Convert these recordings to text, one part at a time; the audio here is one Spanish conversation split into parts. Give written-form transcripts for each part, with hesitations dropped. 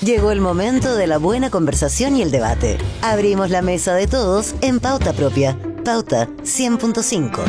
Llegó el momento de la buena conversación y el debate. Abrimos la mesa de todos en Pauta Propia. Pauta 100.5.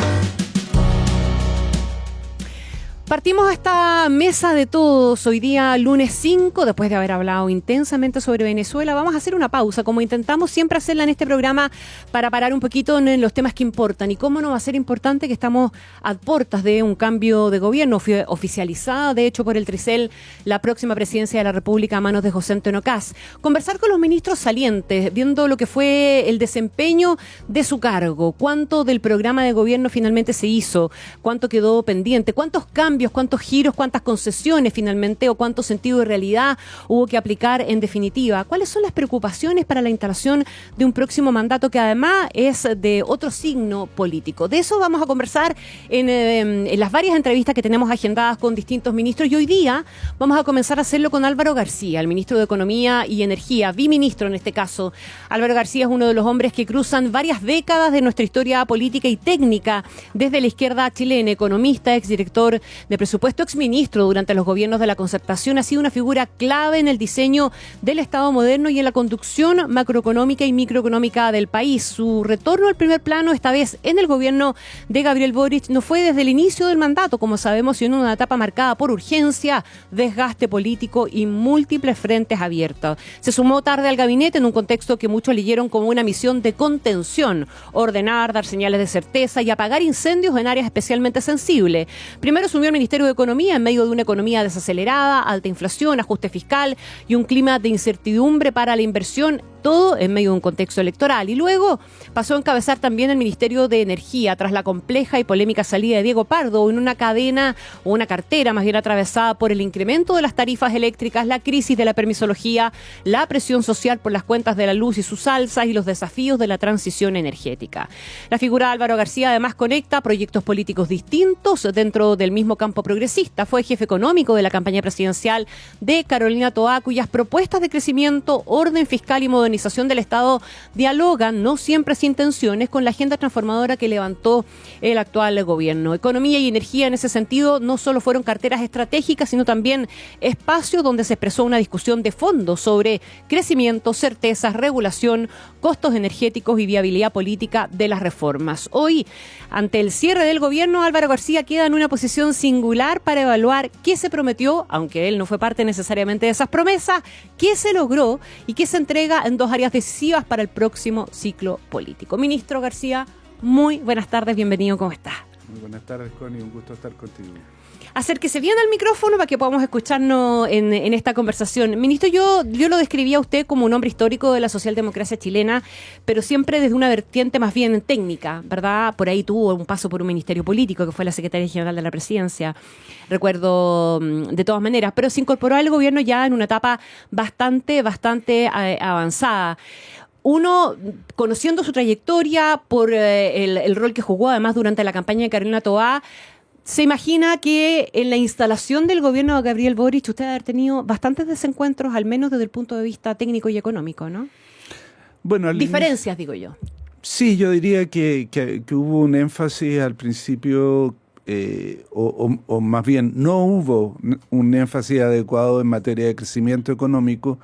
Partimos esta mesa de todos hoy día, lunes 5, después de haber hablado intensamente sobre Venezuela. Vamos a hacer una pausa, como intentamos siempre hacerla en este programa, para parar un poquito en los temas que importan. Y cómo no va a ser importante que estamos a puertas de un cambio de gobierno oficializada, de hecho, por el Tricel, la próxima presidencia de la República a manos de José Antonio Kast. Conversar con los ministros salientes, viendo lo que fue el desempeño de su cargo, cuánto del programa de gobierno finalmente se hizo, cuánto quedó pendiente, cuántos cambios, cuántos giros, cuántas concesiones finalmente o cuánto sentido de realidad hubo que aplicar en definitiva. ¿Cuáles son las preocupaciones para la instalación de un próximo mandato que además es de otro signo político? De eso vamos a conversar en las varias entrevistas que tenemos agendadas con distintos ministros, y hoy día vamos a comenzar a hacerlo con Álvaro García, el ministro de Economía y Energía, biministro en este caso. Álvaro García es uno de los hombres que cruzan varias décadas de nuestra historia política y técnica desde la izquierda chilena, economista, exdirector de presupuesto, exministro durante los gobiernos de la Concertación, ha sido una figura clave en el diseño del Estado moderno y en la conducción macroeconómica y microeconómica del país. Su retorno al primer plano, esta vez en el gobierno de Gabriel Boric, no fue desde el inicio del mandato, como sabemos, sino en una etapa marcada por urgencia, desgaste político y múltiples frentes abiertos. Se sumó tarde al gabinete en un contexto que muchos leyeron como una misión de contención, ordenar, dar señales de certeza y apagar incendios en áreas especialmente sensibles. Primero asumió el Ministerio de Economía en medio de una economía desacelerada, alta inflación, ajuste fiscal y un clima de incertidumbre para la inversión, todo en medio de un contexto electoral. Y luego pasó a encabezar también el Ministerio de Energía tras la compleja y polémica salida de Diego Pardo en una cadena o una cartera más bien atravesada por el incremento de las tarifas eléctricas, la crisis de la permisología, la presión social por las cuentas de la luz y sus alzas y los desafíos de la transición energética. La figura de Álvaro García además conecta proyectos políticos distintos dentro del mismo campo progresista. Fue jefe económico de la campaña presidencial de Carolina Toá, cuyas propuestas de crecimiento, orden fiscal y modernización del Estado dialogan, no siempre sin tensiones, con la agenda transformadora que levantó el actual gobierno. Economía y energía en ese sentido no solo fueron carteras estratégicas, sino también espacios donde se expresó una discusión de fondo sobre crecimiento, certezas, regulación, costos energéticos y viabilidad política de las reformas. Hoy, ante el cierre del gobierno, Álvaro García queda en una posición singular para evaluar qué se prometió, aunque él no fue parte necesariamente de esas promesas, qué se logró y qué se entrega en dos áreas decisivas para el próximo ciclo político. Ministro García, muy buenas tardes, bienvenido, ¿cómo está? Muy buenas tardes, Connie, un gusto estar contigo. Acérquese bien al micrófono para que podamos escucharnos en esta conversación. Ministro, yo lo describía a usted como un hombre histórico de la socialdemocracia chilena, pero siempre desde una vertiente más bien técnica, ¿verdad? Por ahí tuvo un paso por un ministerio político, que fue la Secretaría General de la Presidencia, recuerdo de todas maneras, pero se incorporó al gobierno ya en una etapa bastante avanzada. Uno, conociendo su trayectoria por el rol que jugó además durante la campaña de Carolina Toá, se imagina que en la instalación del gobierno de Gabriel Boric usted ha tenido bastantes desencuentros, al menos desde el punto de vista técnico y económico, ¿no? Bueno, diferencias, digo yo. Sí, yo diría que hubo un énfasis al principio, o más bien no hubo un énfasis adecuado en materia de crecimiento económico.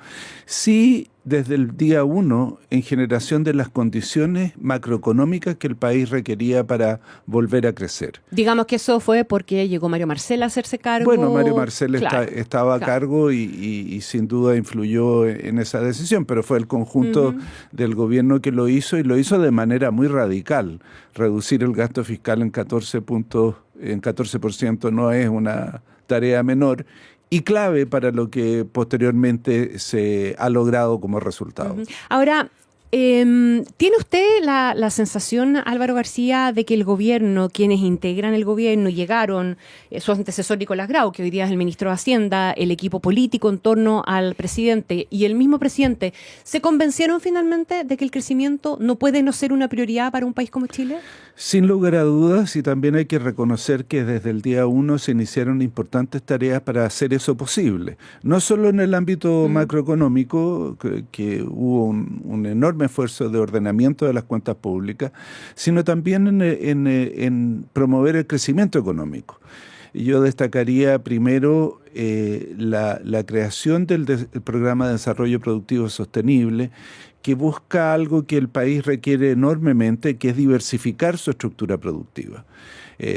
Sí, desde el día 1 en generación de las condiciones macroeconómicas que el país requería para volver a crecer. Digamos que eso fue porque llegó Mario Marcel a hacerse cargo. Bueno, Mario Marcel estaba a claro. cargo y sin duda influyó en esa decisión, pero fue el conjunto del gobierno que lo hizo, y lo hizo de manera muy radical. Reducir el gasto fiscal en 14% no es una tarea menor, y clave para lo que posteriormente se ha logrado como resultado. Ahora, ¿tiene usted la sensación, Álvaro García, de que el gobierno, quienes integran el gobierno, llegaron, su antecesor Nicolás Grau, que hoy día es el ministro de Hacienda, el equipo político en torno al presidente y el mismo presidente, se convencieron finalmente de que el crecimiento no puede no ser una prioridad para un país como Chile? Sin lugar a dudas, y también hay que reconocer que desde el día 1 se iniciaron importantes tareas para hacer eso posible. No solo en el ámbito macroeconómico, que hubo un enorme esfuerzo de ordenamiento de las cuentas públicas, sino también en promover el crecimiento económico. yo destacaría primero la creación del Programa de Desarrollo Productivo Sostenible, que busca algo que el país requiere enormemente, que es diversificar su estructura productiva.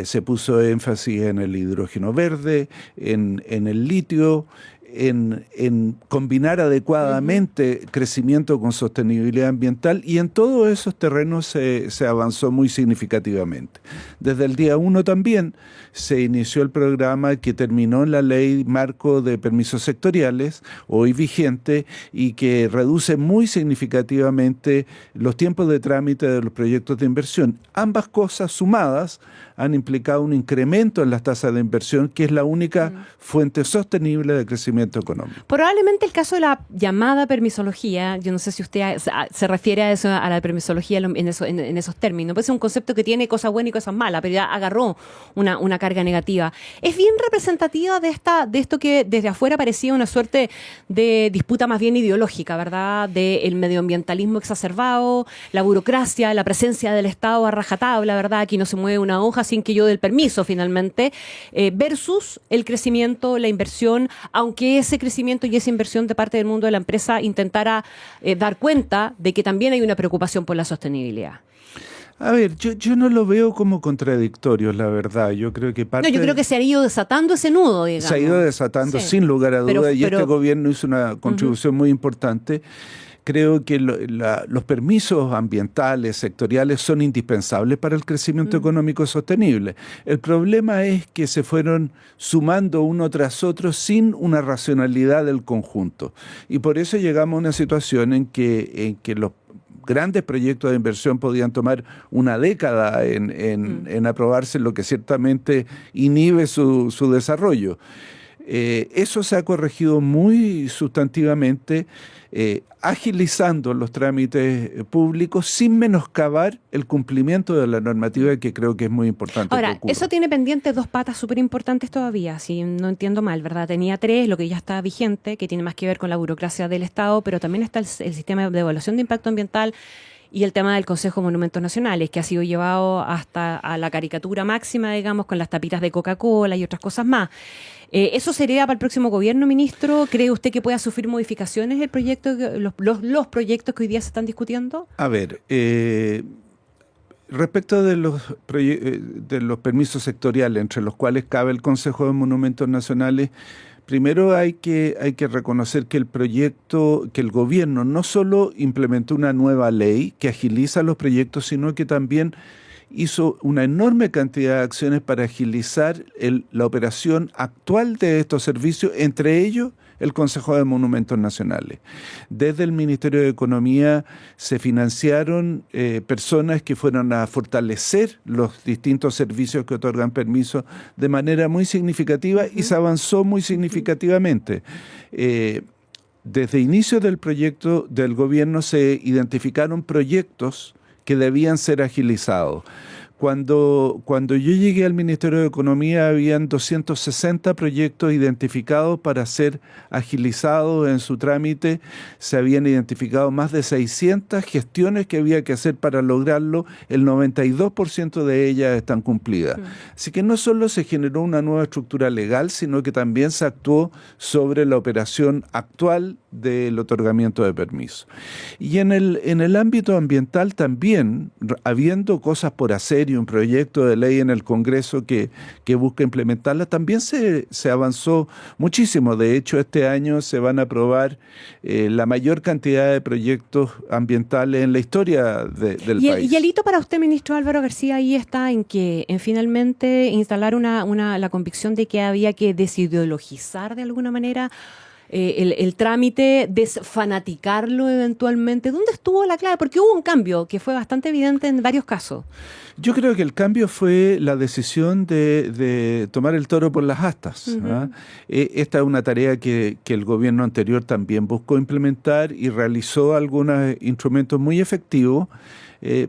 Se puso énfasis en el hidrógeno verde, en el litio, en combinar adecuadamente crecimiento con sostenibilidad ambiental, y en todos esos terrenos se avanzó muy significativamente. Desde el día 1 también se inició el programa que terminó en la Ley Marco de Permisos Sectoriales, hoy vigente, y que reduce muy significativamente los tiempos de trámite de los proyectos de inversión. Ambas cosas sumadas han implicado un incremento en las tasas de inversión, que es la única fuente sostenible de crecimiento económico. Probablemente el caso de la llamada permisología, yo no sé si usted se refiere a eso, a la permisología en esos términos, puede ser un concepto que tiene cosas buenas y cosas malas, pero ya agarró una carga negativa. Es bien representativa de esto que desde afuera parecía una suerte de disputa más bien ideológica, ¿verdad? Del medioambientalismo exacerbado, la burocracia, la presencia del Estado a rajatabla, ¿verdad? Aquí no se mueve una hoja sin que yo dé el permiso finalmente, versus el crecimiento, la inversión, aunque ese crecimiento y esa inversión de parte del mundo de la empresa intentara dar cuenta de que también hay una preocupación por la sostenibilidad. A ver, yo no lo veo como contradictorio, la verdad. Yo creo que yo creo que se ha ido desatando ese nudo, digamos. Se ha ido desatando, sí, sin lugar a dudas, y este gobierno hizo una contribución muy importante. Creo que los permisos ambientales, sectoriales, son indispensables para el crecimiento económico sostenible. El problema es que se fueron sumando uno tras otro sin una racionalidad del conjunto. Y por eso llegamos a una situación en que los grandes proyectos de inversión podían tomar una década en aprobarse, lo que ciertamente inhibe su desarrollo. Eso se ha corregido muy sustantivamente, agilizando los trámites públicos sin menoscabar el cumplimiento de la normativa, que creo que es muy importante. Ahora, eso tiene pendientes dos patas súper importantes todavía, si no entiendo mal, ¿verdad? Tenía tres, lo que ya está vigente, que tiene más que ver con la burocracia del Estado, pero también está el sistema de evaluación de impacto ambiental y el tema del Consejo de Monumentos Nacionales, que ha sido llevado hasta a la caricatura máxima, digamos, con las tapitas de Coca-Cola y otras cosas más. ¿Eso sería para el próximo gobierno, ministro? ¿Cree usted que pueda sufrir modificaciones el proyecto, los proyectos que hoy día se están discutiendo? A ver, respecto de los permisos sectoriales, entre los cuales cabe el Consejo de Monumentos Nacionales, primero hay que reconocer que el gobierno no solo implementó una nueva ley que agiliza los proyectos, sino que también hizo una enorme cantidad de acciones para agilizar la operación actual de estos servicios, entre ellos el Consejo de Monumentos Nacionales. Desde el Ministerio de Economía se financiaron personas que fueron a fortalecer los distintos servicios que otorgan permisos de manera muy significativa, y se avanzó muy significativamente. Desde inicio del proyecto del gobierno se identificaron proyectos que debían ser agilizados. Cuando yo llegué al Ministerio de Economía, habían 260 proyectos identificados para ser agilizados en su trámite. Se habían identificado más de 600 gestiones que había que hacer para lograrlo. El 92% de ellas están cumplidas. Así que no solo se generó una nueva estructura legal, sino que también se actuó sobre la operación actual del otorgamiento de permisos. Y en el ámbito ambiental también, habiendo cosas por hacer y un proyecto de ley en el Congreso que busca implementarla, también se avanzó muchísimo. De hecho, este año se van a aprobar la mayor cantidad de proyectos ambientales en la historia del país. Y el hito para usted, ministro Álvaro García, ahí está en finalmente instalar la convicción de que había que desideologizar de alguna manera el trámite, desfanaticarlo eventualmente. ¿Dónde estuvo la clave? Porque hubo un cambio que fue bastante evidente en varios casos. Yo creo que el cambio fue la decisión de tomar el toro por las astas. Esta es una tarea que el gobierno anterior también buscó implementar y realizó algunos instrumentos muy efectivos,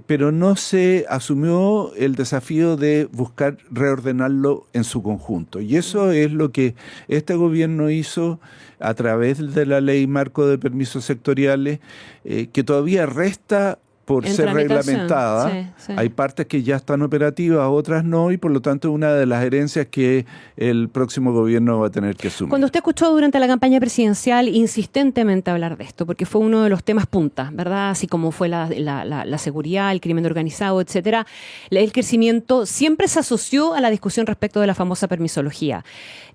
pero no se asumió el desafío de buscar reordenarlo en su conjunto. Y eso es lo que este gobierno hizo a través de la Ley Marco de Permisos Sectoriales, que todavía resta por En ser tramitación, reglamentada. sí, sí. Hay partes que ya están operativas, otras no, y por lo tanto es una de las herencias que el próximo gobierno va a tener que asumir. Cuando usted escuchó durante la campaña presidencial insistentemente hablar de esto, porque fue uno de los temas punta, ¿verdad? Así como fue la seguridad, el crimen organizado, etcétera, el crecimiento siempre se asoció a la discusión respecto de la famosa permisología.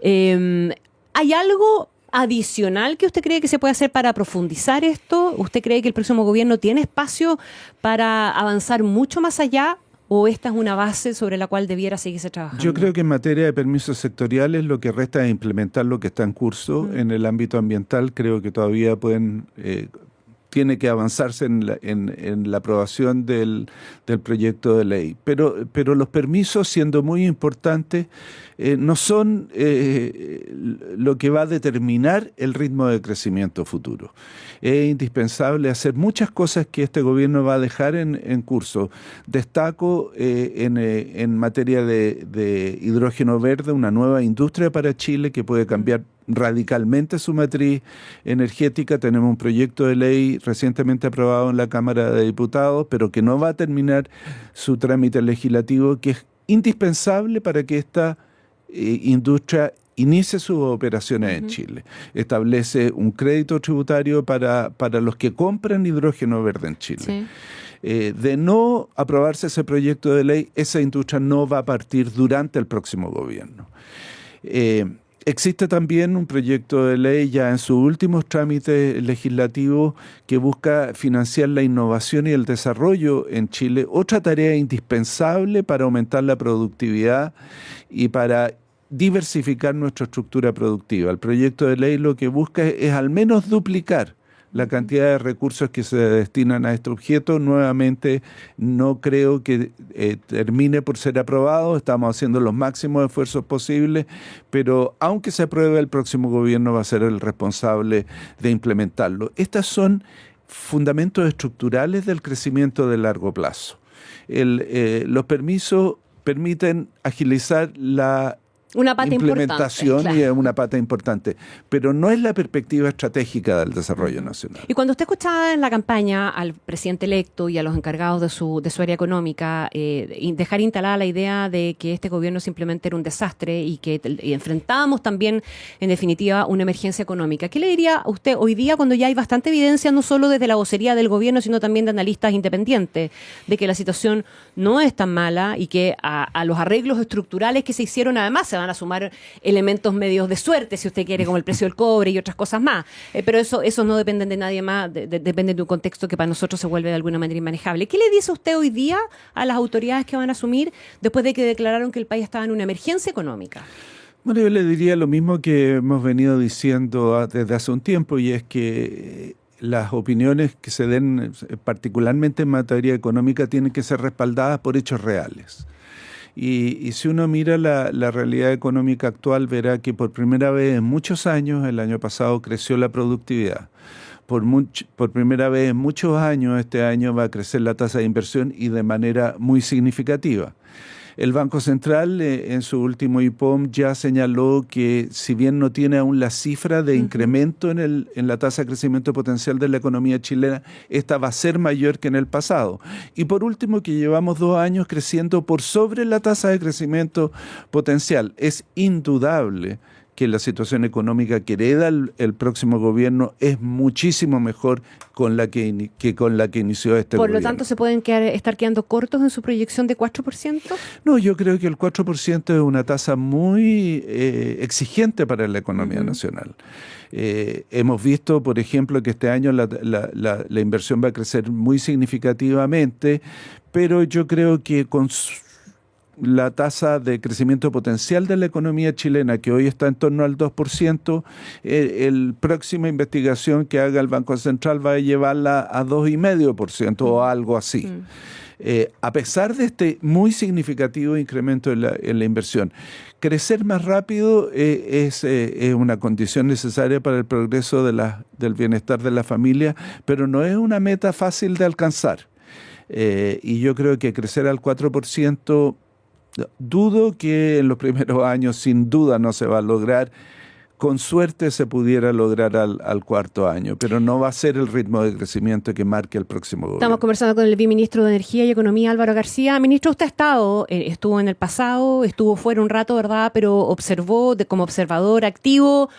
¿Hay algo adicional que usted cree que se puede hacer para profundizar esto? ¿Usted cree que el próximo gobierno tiene espacio para avanzar mucho más allá? ¿O esta es una base sobre la cual debiera seguirse trabajando? Yo creo que en materia de permisos sectoriales lo que resta es implementar lo que está en curso. En el ámbito ambiental creo que todavía tiene que avanzarse en la aprobación del proyecto de ley. Pero los permisos, siendo muy importantes, no son lo que va a determinar el ritmo de crecimiento futuro. Es indispensable hacer muchas cosas que este gobierno va a dejar en curso. Destaco en materia de hidrógeno verde, una nueva industria para Chile que puede cambiar radicalmente su matriz energética. Tenemos un proyecto de ley recientemente aprobado en la Cámara de Diputados, pero que no va a terminar su trámite legislativo, que es indispensable para que esta industria inicie sus operaciones en Chile. Establece un crédito tributario para los que compran hidrógeno verde en Chile. Sí. De no aprobarse ese proyecto de ley, esa industria no va a partir durante el próximo gobierno. Existe también un proyecto de ley ya en sus últimos trámites legislativos que busca financiar la innovación y el desarrollo en Chile, otra tarea indispensable para aumentar la productividad y para diversificar nuestra estructura productiva. El proyecto de ley lo que busca es al menos duplicar la cantidad de recursos que se destinan a este objeto. Nuevamente, no creo que termine por ser aprobado. Estamos haciendo los máximos esfuerzos posibles, pero aunque se apruebe, el próximo gobierno va a ser el responsable de implementarlo. Estos son fundamentos estructurales del crecimiento de largo plazo. Los permisos permiten agilizar la una pata implementación, importante, y es claro. una pata importante, pero no es la perspectiva estratégica del desarrollo nacional. Y cuando usted escuchaba en la campaña al presidente electo y a los encargados de su área económica dejar instalada la idea de que este gobierno simplemente era un desastre y que enfrentábamos también, en definitiva, una emergencia económica, ¿qué le diría a usted hoy día cuando ya hay bastante evidencia, no solo desde la vocería del gobierno, sino también de analistas independientes, de que la situación no es tan mala y que a los arreglos estructurales que se hicieron además se van a sumar elementos medios de suerte, si usted quiere, como el precio del cobre y otras cosas más? Pero eso no depende de nadie más, depende de un contexto que para nosotros se vuelve de alguna manera inmanejable. ¿Qué le dice usted hoy día a las autoridades que van a asumir después de que declararon que el país estaba en una emergencia económica? Bueno, yo le diría lo mismo que hemos venido diciendo desde hace un tiempo, y es que las opiniones que se den, particularmente en materia económica, tienen que ser respaldadas por hechos reales. Y si uno mira la realidad económica actual, verá que por primera vez en muchos años, el año pasado creció la productividad. Por primera vez en muchos años, este año va a crecer la tasa de inversión, y de manera muy significativa. El Banco Central en su último IPOM ya señaló que, si bien no tiene aún la cifra de incremento en la tasa de crecimiento potencial de la economía chilena, esta va a ser mayor que en el pasado. Y por último, que llevamos 2 años creciendo por sobre la tasa de crecimiento potencial. Es indudable que la situación económica que hereda el próximo gobierno es muchísimo mejor con la que inició este gobierno. Por lo tanto, ¿se pueden estar quedando cortos en su proyección de 4%? No, yo creo que el 4% es una tasa muy exigente para la economía nacional. Hemos visto, por ejemplo, que este año la inversión va a crecer muy significativamente, pero yo creo que con la tasa de crecimiento potencial de la economía chilena, que hoy está en torno al 2%, la próxima investigación que haga el Banco Central va a llevarla a 2,5% o algo así. A pesar de este muy significativo incremento en la inversión. Crecer más rápido es una condición necesaria para el progreso del bienestar de la familia, pero no es una meta fácil de alcanzar. Y yo creo que crecer al 4%, dudo que en los primeros años, sin duda no se va a lograr con suerte se pudiera lograr al cuarto año, pero no va a ser el ritmo de crecimiento que marque el próximo gobierno. Estamos conversando con el viceministro de Energía y Economía, Álvaro García. Ministro, usted estuvo en el pasado, estuvo fuera un rato, ¿verdad? Pero observó como observador activo,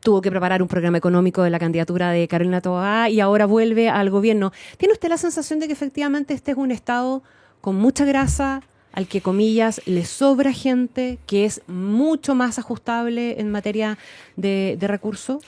tuvo que preparar un programa económico de la candidatura de Carolina Toá y ahora vuelve al gobierno. ¿Tiene usted la sensación de que efectivamente este es un Estado con mucha grasa, al que, comillas, le sobra gente, que es mucho más ajustable en materia de recursos?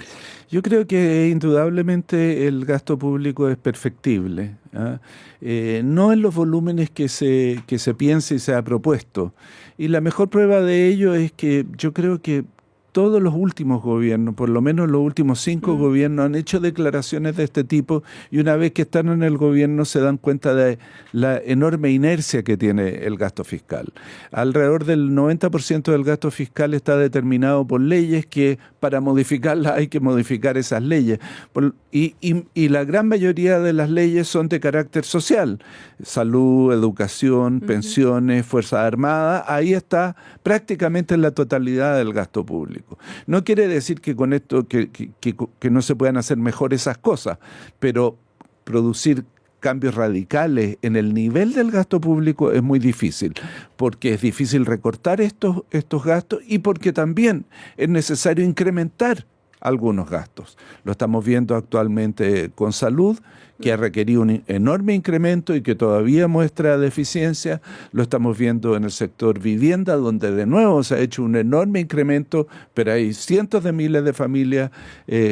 Yo creo que indudablemente el gasto público es perfectible, ¿ah? No en los volúmenes que se piensa y se ha propuesto. Y la mejor prueba de ello es que yo creo que todos los últimos gobiernos, por lo menos los últimos 5 gobiernos, han hecho declaraciones de este tipo y una vez que están en el gobierno se dan cuenta de la enorme inercia que tiene el gasto fiscal. Alrededor del 90% del gasto fiscal está determinado por leyes que para modificarlas hay que modificar esas leyes. Y la gran mayoría de las leyes son de carácter social. Salud, educación, pensiones, Fuerzas Armadas, ahí está prácticamente la totalidad del gasto público. No quiere decir que con esto que no se puedan hacer mejor esas cosas, pero producir cambios radicales en el nivel del gasto público es muy difícil, porque es difícil recortar estos gastos y porque también es necesario incrementar algunos gastos. Lo estamos viendo actualmente con salud, que ha requerido un enorme incremento y que todavía muestra deficiencia. Lo estamos viendo en el sector vivienda, donde de nuevo se ha hecho un enorme incremento, pero hay cientos de miles de familias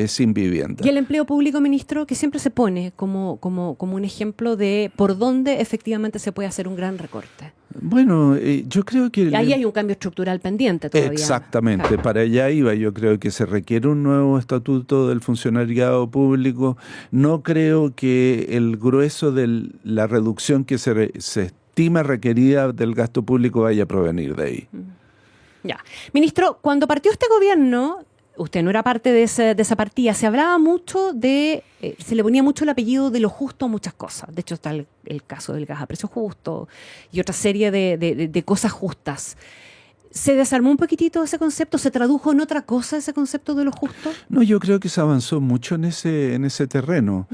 sin vivienda. Y el empleo público, ministro, que siempre se pone como un ejemplo de por dónde efectivamente se puede hacer un gran recorte. Bueno, yo creo que... Ahí hay un cambio estructural pendiente todavía. Exactamente, claro. Para allá iba. Yo creo que se requiere un nuevo estatuto del funcionariado público. No creo que el grueso de la reducción que se estima requerida del gasto público vaya a provenir de ahí. Ya. Ministro, cuando partió este gobierno, usted no era parte de esa partida, se hablaba mucho se le ponía mucho el apellido de lo justo a muchas cosas. De hecho, está el caso del gas a precio justo y otra serie de cosas justas. ¿Se desarmó un poquitito ese concepto? ¿Se tradujo en otra cosa ese concepto de lo justo? No, yo creo que se avanzó mucho en ese terreno,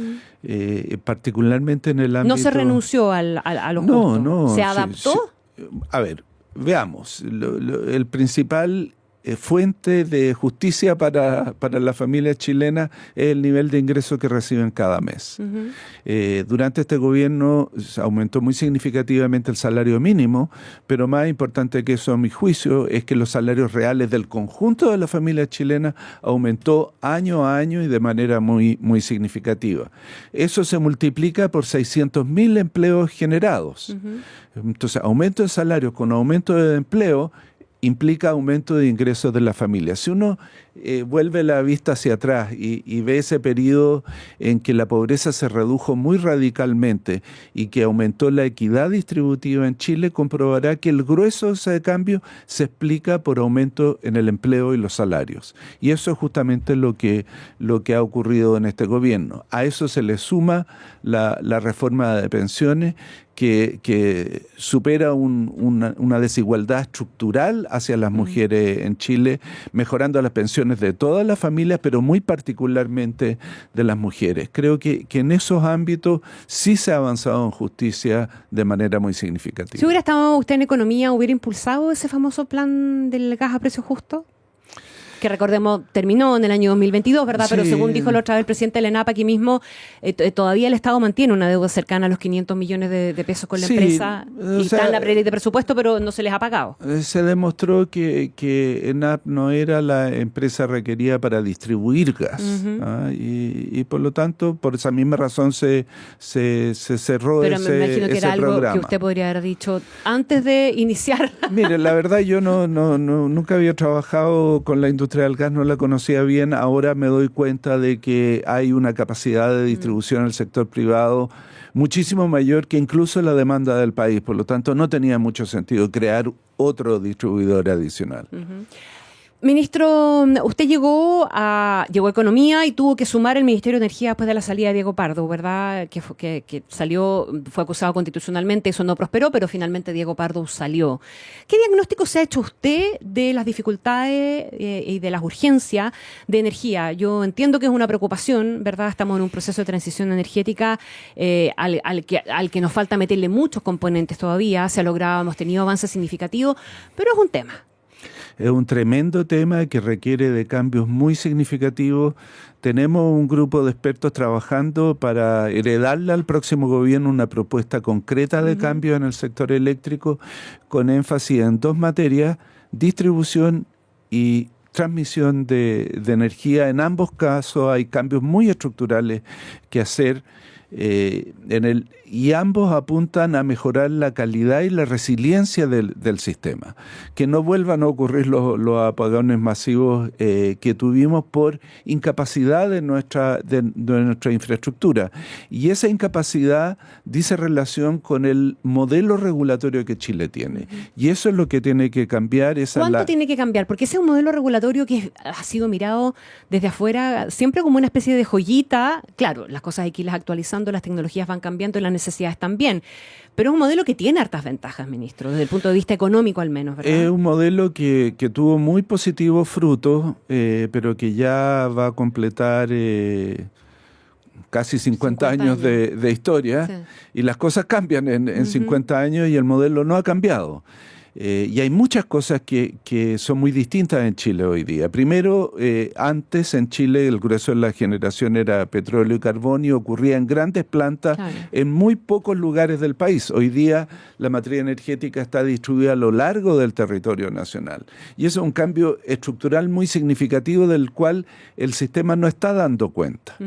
particularmente en el ámbito... ¿No se renunció a lo justo? No. ¿Se adaptó? A ver, veamos. El principal fuente de justicia para la familia chilena es el nivel de ingreso que reciben cada mes. Durante este gobierno se aumentó muy significativamente el salario mínimo, pero más importante que eso, a mi juicio, es que los salarios reales del conjunto de la familia chilena aumentó año a año y de manera muy, muy significativa. Eso se multiplica por 600.000 empleos generados. Entonces, aumento de salarios con aumento de empleo implica aumento de ingresos de la familia. Si uno vuelve la vista hacia atrás y ve ese periodo en que la pobreza se redujo muy radicalmente y que aumentó la equidad distributiva en Chile, comprobará que el grueso de ese cambio se explica por aumento en el empleo y los salarios. Y eso es justamente lo que ha ocurrido en este gobierno. A eso se le suma la reforma de pensiones, que supera una desigualdad estructural hacia las mujeres en Chile, mejorando las pensiones de todas las familias, pero muy particularmente de las mujeres. Creo que en esos ámbitos sí se ha avanzado en justicia de manera muy significativa. Si hubiera estado usted en economía, ¿hubiera impulsado ese famoso plan del gas a precio justo? Que recordemos, terminó en el año 2022, ¿verdad? Sí. Pero según dijo la otra vez el presidente del ENAP aquí mismo, todavía el Estado mantiene una deuda cercana a los 500 millones de pesos con la empresa. Y está en la prioridad de presupuesto, pero no se les ha pagado. Se demostró que ENAP no era la empresa requerida para distribuir gas. Y por lo tanto, por esa misma razón se cerró pero ese programa. Pero me imagino que era algo que usted podría haber dicho antes de iniciar. Mire, la verdad yo nunca había trabajado con la industria del gas, no la conocía bien. Ahora me doy cuenta de que hay una capacidad de distribución en el sector privado muchísimo mayor que incluso la demanda del país. Por lo tanto, no tenía mucho sentido crear otro distribuidor adicional. Ministro, usted llegó a Economía y tuvo que sumar el Ministerio de Energía después de la salida de Diego Pardo, ¿verdad? Que salió, fue acusado constitucionalmente, eso no prosperó, pero finalmente Diego Pardo salió. ¿Qué diagnóstico se ha hecho usted de las dificultades y de las urgencias de energía? Yo entiendo que es una preocupación, ¿verdad? Estamos en un proceso de transición energética al que nos falta meterle muchos componentes todavía. Se ha logrado, hemos tenido avances significativos, pero es un tema. Es un tremendo tema que requiere de cambios muy significativos. Tenemos un grupo de expertos trabajando para heredarle al próximo gobierno una propuesta concreta de cambio en el sector eléctrico, con énfasis en dos materias: distribución y transmisión de energía. En ambos casos hay cambios muy estructurales que hacer. Y ambos apuntan a mejorar la calidad y la resiliencia del sistema, que no vuelvan a ocurrir los apagones masivos que tuvimos por incapacidad de nuestra infraestructura. Y esa incapacidad dice relación con el modelo regulatorio que Chile tiene. Y eso es lo que tiene que cambiar. ¿Cuánto tiene que cambiar? Porque ese es un modelo regulatorio que ha sido mirado desde afuera siempre como una especie de joyita. Claro, las cosas hay que irlas actualizando, las tecnologías van cambiando y las necesidades también. Pero es un modelo que tiene hartas ventajas, ministro, desde el punto de vista económico al menos, ¿verdad? Es un modelo que tuvo muy positivos frutos, pero que ya va a completar casi 50 años de historia. Sí. Y las cosas cambian en 50 años y el modelo no ha cambiado. Y hay muchas cosas que son muy distintas en Chile hoy día. Primero, antes en Chile el grueso de la generación era petróleo y carbón y ocurría en grandes plantas en muy pocos lugares del país. Hoy día la matriz energética está distribuida a lo largo del territorio nacional. Y eso es un cambio estructural muy significativo del cual el sistema no está dando cuenta.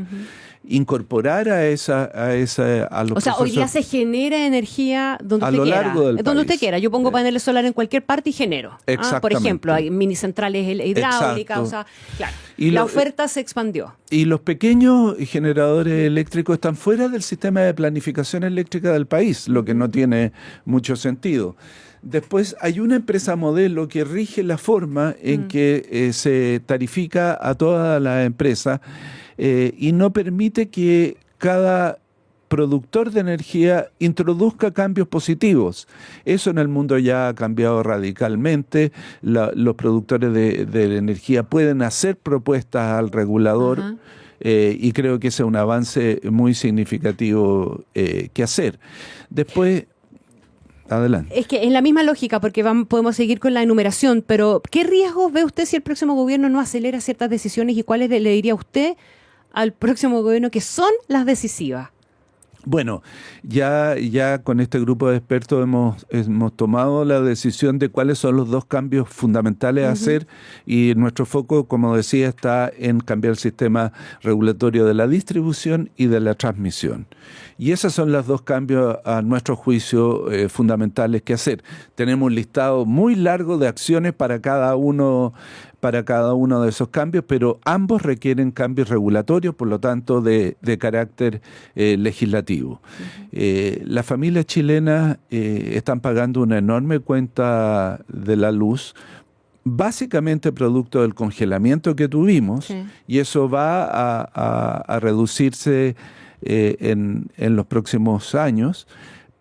Incorporar a los O sea, hoy día se genera energía donde usted quiera. Largo del donde país. Usted quiera. Yo pongo paneles solares en cualquier parte y genero. Por ejemplo, hay mini centrales hidráulicas. O sea, claro. La oferta se expandió. Y los pequeños generadores eléctricos están fuera del sistema de planificación eléctrica del país, lo que no tiene mucho sentido. Después hay una empresa modelo que rige la forma en que se tarifica a todas las empresas y no permite que cada productor de energía introduzca cambios positivos. Eso en el mundo ya ha cambiado radicalmente. Los productores de energía pueden hacer propuestas al regulador. Y creo que ese es un avance muy significativo que hacer. Después, adelante. Es que en la misma lógica, porque podemos seguir con la enumeración, pero ¿qué riesgos ve usted si el próximo gobierno no acelera ciertas decisiones y cuáles le diría usted al próximo gobierno que son las decisivas? Bueno, ya con este grupo de expertos hemos tomado la decisión de cuáles son los dos cambios fundamentales a hacer, y nuestro foco, como decía, está en cambiar el sistema regulatorio de la distribución y de la transmisión. Y esos son los dos cambios, a nuestro juicio, fundamentales que hacer. Tenemos un listado muy largo de acciones para cada uno de esos cambios, pero ambos requieren cambios regulatorios, por lo tanto, de carácter legislativo. Las familias chilenas están pagando una enorme cuenta de la luz, básicamente producto del congelamiento que tuvimos, y eso va a reducirse en los próximos años.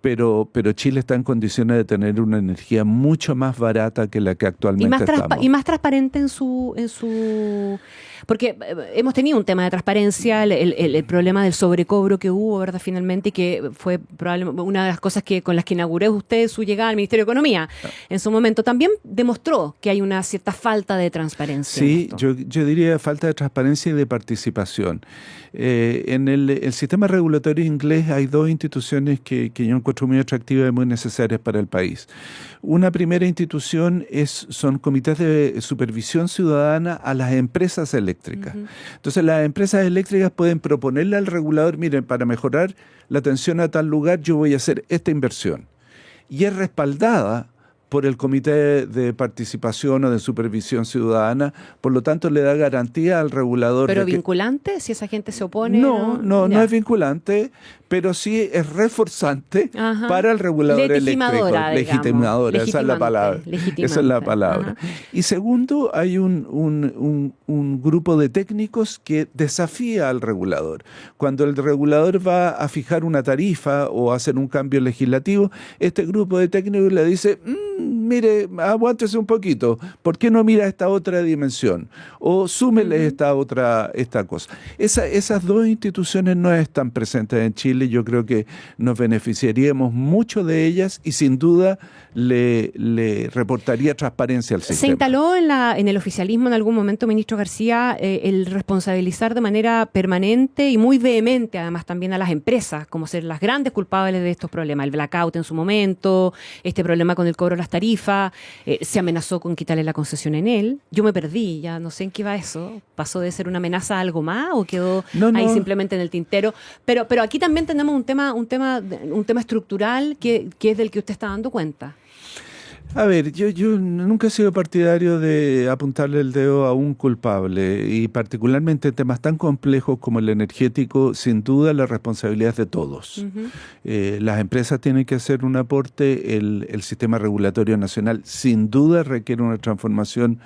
Pero Chile está en condiciones de tener una energía mucho más barata que la que actualmente estamos. Y más transparente en su... Porque hemos tenido un tema de transparencia, el problema del sobrecobro que hubo, ¿verdad? Finalmente, y que fue probablemente una de las cosas con las que inauguró usted su llegada al Ministerio de Economía. En su momento también demostró que hay una cierta falta de transparencia. Sí, yo diría falta de transparencia y de participación. En el sistema regulatorio inglés hay dos instituciones que yo encuentro muy atractivas y muy necesarias para el país. Una primera institución son comités de supervisión ciudadana a las empresas eléctricas. Entonces las empresas eléctricas pueden proponerle al regulador: miren, para mejorar la atención a tal lugar yo voy a hacer esta inversión. Y es respaldada por el Comité de Participación o de Supervisión Ciudadana, por lo tanto le da garantía al regulador. ¿Pero de vinculante? Si esa gente se opone. No es vinculante, pero sí es reforzante para el regulador eléctrico. Legitimadora, esa es la palabra. Esa es la palabra. Y segundo, hay un grupo de técnicos que desafía al regulador. Cuando el regulador va a fijar una tarifa o a hacer un cambio legislativo, este grupo de técnicos le dice, mire, aguántese un poquito, ¿por qué no mira esta otra dimensión? O súmele esta cosa. Esas dos instituciones no están presentes en Chile, yo creo que nos beneficiaríamos mucho de ellas y sin duda le reportaría transparencia al sistema. Se instaló en el oficialismo en algún momento, ministro García, el responsabilizar de manera permanente y muy vehemente, además también a las empresas, como ser las grandes culpables de estos problemas. El blackout en su momento, este problema con el cobro de las tarifas, se amenazó con quitarle la concesión en él. Yo me perdí, ya no sé en qué va eso. ¿Pasó de ser una amenaza a algo más o quedó ahí simplemente en el tintero? Pero aquí también tenemos un tema estructural que es del que usted está dando cuenta. A ver, yo nunca he sido partidario de apuntarle el dedo a un culpable y particularmente en temas tan complejos como el energético, sin duda la responsabilidad es de todos. Las empresas tienen que hacer un aporte, el sistema regulatorio nacional sin duda requiere una transformación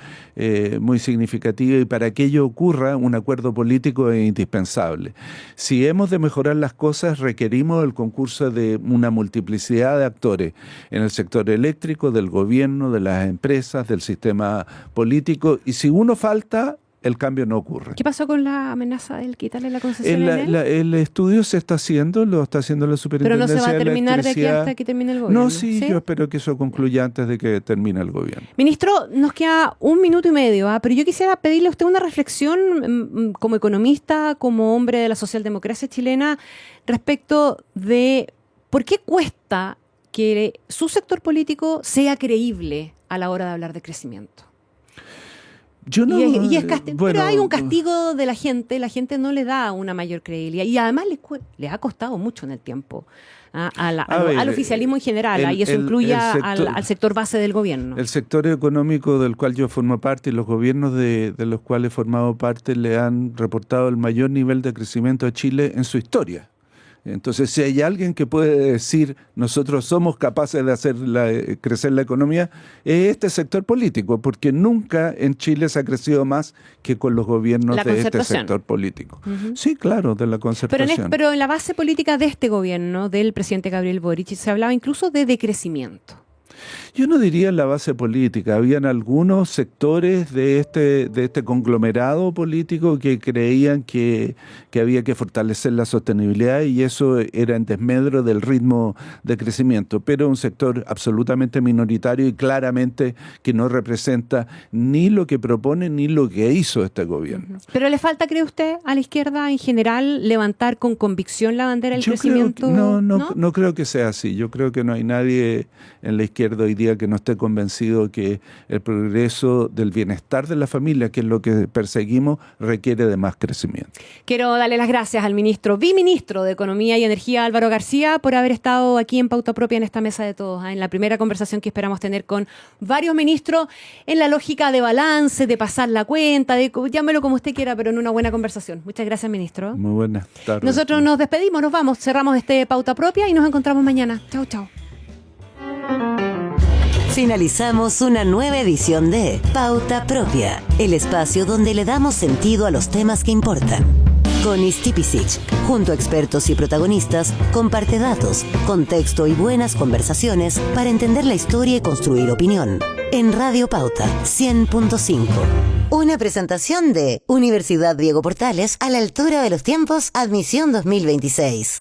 muy significativa y para que ello ocurra un acuerdo político es indispensable. Si hemos de mejorar las cosas requerimos el concurso de una multiplicidad de actores en el sector eléctrico, del gobierno, de las empresas, del sistema político, y si uno falta, el cambio no ocurre. ¿Qué pasó con la amenaza del quitarle la concesión a él? El estudio se está haciendo, lo está haciendo la Superintendencia de Electricidad. ¿Pero no se va a terminar de aquí hasta que termine el gobierno? No, sí, yo espero que eso concluya antes de que termine el gobierno. Ministro, nos queda 1 minuto y medio, pero yo quisiera pedirle a usted una reflexión como economista, como hombre de la socialdemocracia chilena, respecto de por qué cuesta que su sector político sea creíble a la hora de hablar de crecimiento. Pero hay un castigo de la gente no le da una mayor credibilidad y además les ha costado mucho en el tiempo al oficialismo en general, y eso incluye al sector base del gobierno. El sector económico del cual yo formo parte y los gobiernos de los cuales he formado parte le han reportado el mayor nivel de crecimiento a Chile en su historia. Entonces, si hay alguien que puede decir nosotros somos capaces de hacer crecer la economía, es este sector político, porque nunca en Chile se ha crecido más que con los gobiernos de este sector político. Sí, claro, de la concertación. Pero en la base política de este gobierno, del presidente Gabriel Boric, se hablaba incluso de decrecimiento. Yo no diría en la base política, habían algunos sectores de este conglomerado político que creían que había que fortalecer la sostenibilidad y eso era en desmedro del ritmo de crecimiento, pero un sector absolutamente minoritario y claramente que no representa ni lo que propone ni lo que hizo este gobierno. ¿Pero le falta, cree usted, a la izquierda en general levantar con convicción la bandera del crecimiento? No creo que sea así, yo creo que no hay nadie en la izquierda hoy día que no esté convencido que el progreso del bienestar de la familia, que es lo que perseguimos, requiere de más crecimiento. Quiero darle las gracias al viceministro de Economía y Energía, Álvaro García, por haber estado aquí en Pauta Propia en esta mesa de todos, en la primera conversación que esperamos tener con varios ministros en la lógica de balance, de pasar la cuenta, llámelo como usted quiera, pero en una buena conversación. Muchas gracias, ministro. Muy buenas tardes. Nosotros nos despedimos, nos vamos, cerramos este Pauta Propia y nos encontramos mañana. Chau, chau. Finalizamos una nueva edición de Pauta Propia, el espacio donde le damos sentido a los temas que importan. Con Isti Pisic, junto a expertos y protagonistas, comparte datos, contexto y buenas conversaciones para entender la historia y construir opinión. En Radio Pauta 100.5. Una presentación de Universidad Diego Portales a la altura de los tiempos, admisión 2026.